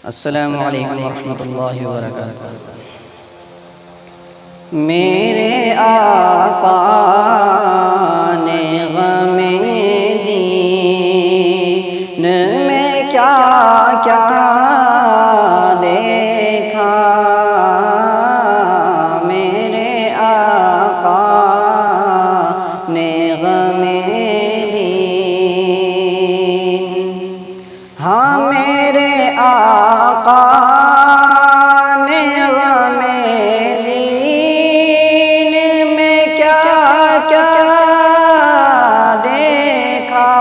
السلام علیکم ورحمۃ اللہ وبرکاتہ۔ میرے آقا نے غم دین میں کیا کیا دیکھا، میرے آقا نے غم دین، ہاں میرے آقا نے غم دین میں کیا کیا دیکھا،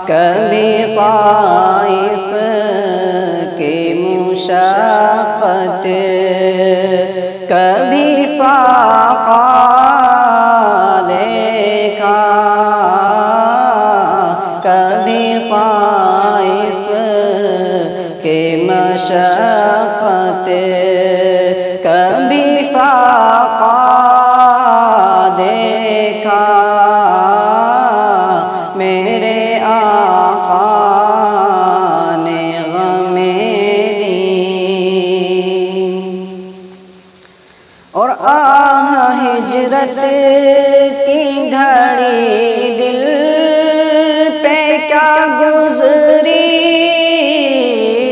کبھی طائف کی مشقت، کبھی فاقہ دیکھا، کبھی طائف کی مشقت، کبھی فاقہ دیکھا، میرے آقا نے غم دین۔ اور ہجرت کی گھڑی دل پہ کیا گزری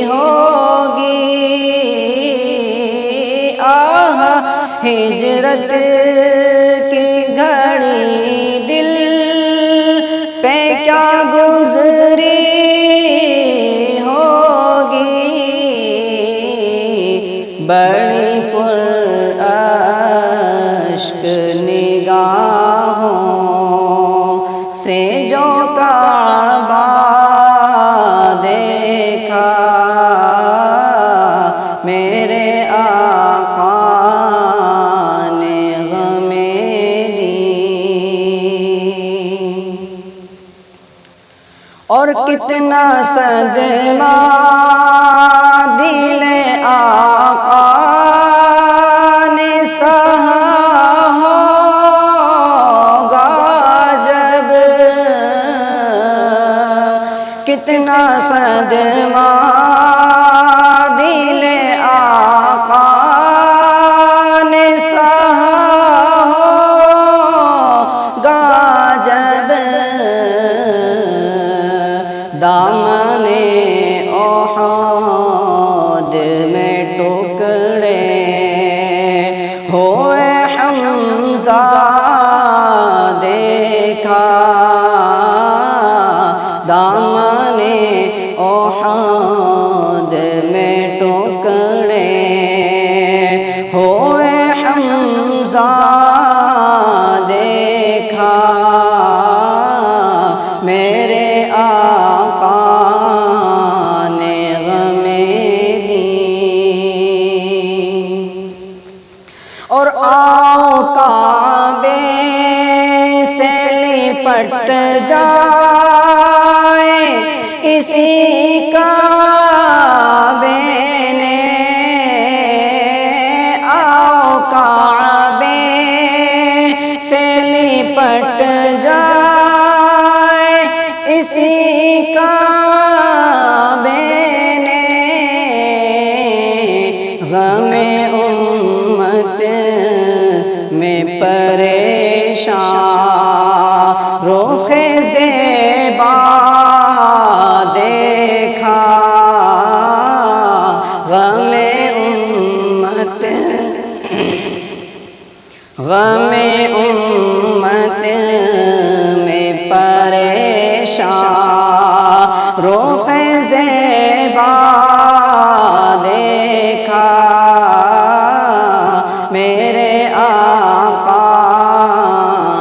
ہوگی، ہجرت کی گھڑی دل پہ کیا گزری ہوگی، بڑی پر اشک نگاہوں سے جو کعبہ دیکھا، میرے آقا نے غم دین۔ اور کتنا صدمہ دل آقا نے سہا ہوگا جب، کتنا صدمہ دل آقا نے سہا ہوگا جب، دامن احد میں ٹکڑے ہوئے حمزہ دیکھا، دامن احد میں ٹکڑے ہوئے حمزہ دیکھا، میرے آقا نے غم دین۔ اور آؤ کعبے سے لپٹ جائے اسی کعبے نے، آؤ کعبے سے لپٹ جائے اسی کعبے نے، غم امت میں پریشان رخ زیبا دیکھا، غم امت میں پریشان رخ زیبا دیکھا، میرے آقا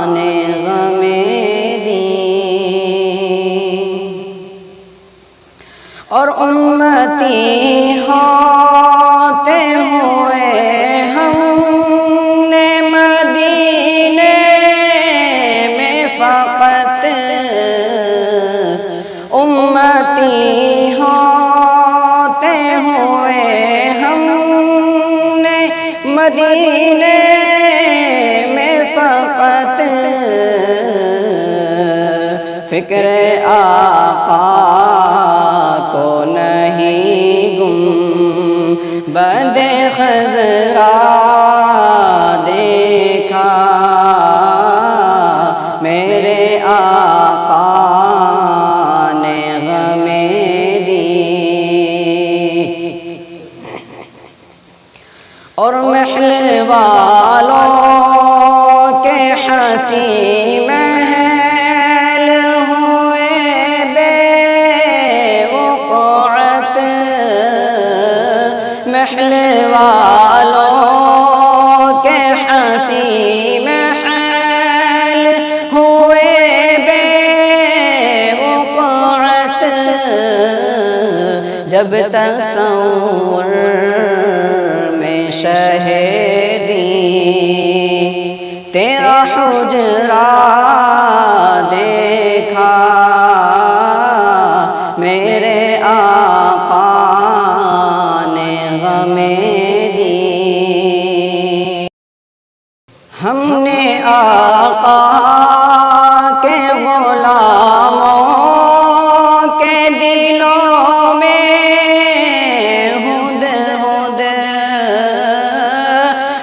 نے غم دین۔ اور امتی ہوتے ہوئے ہم نے مدینے میں فقط، امتی ہوتے ہوئے ہم نے مدینے میں فقط، فکر آقا جب تصور میں شہیدی تیرا حجرہ دیکھا میرے آقا نے ہمیں دی۔ ہم نے آقا کے غلاموں کے دلوں میں ہد ہد،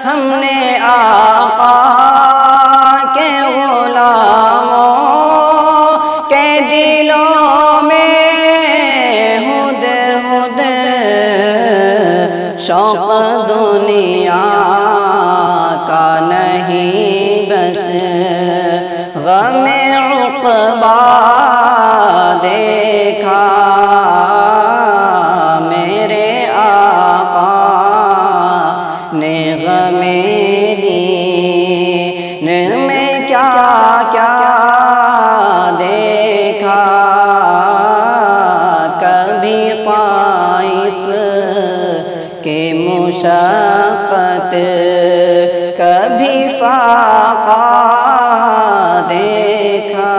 ہم نے آقا کے غلاموں کے دلوں میں ہد ہد، شوق دنیا کا نہیں بس غم عقبا دیکھا میرے آقا نے غم دین میں کیا کیا دیکھا، کبھی طائف کے مشقت، کبھی فاقہ دیکھا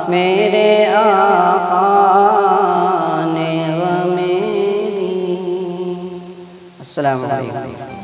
میرے آقا نے غم دی۔ السلام علیکم۔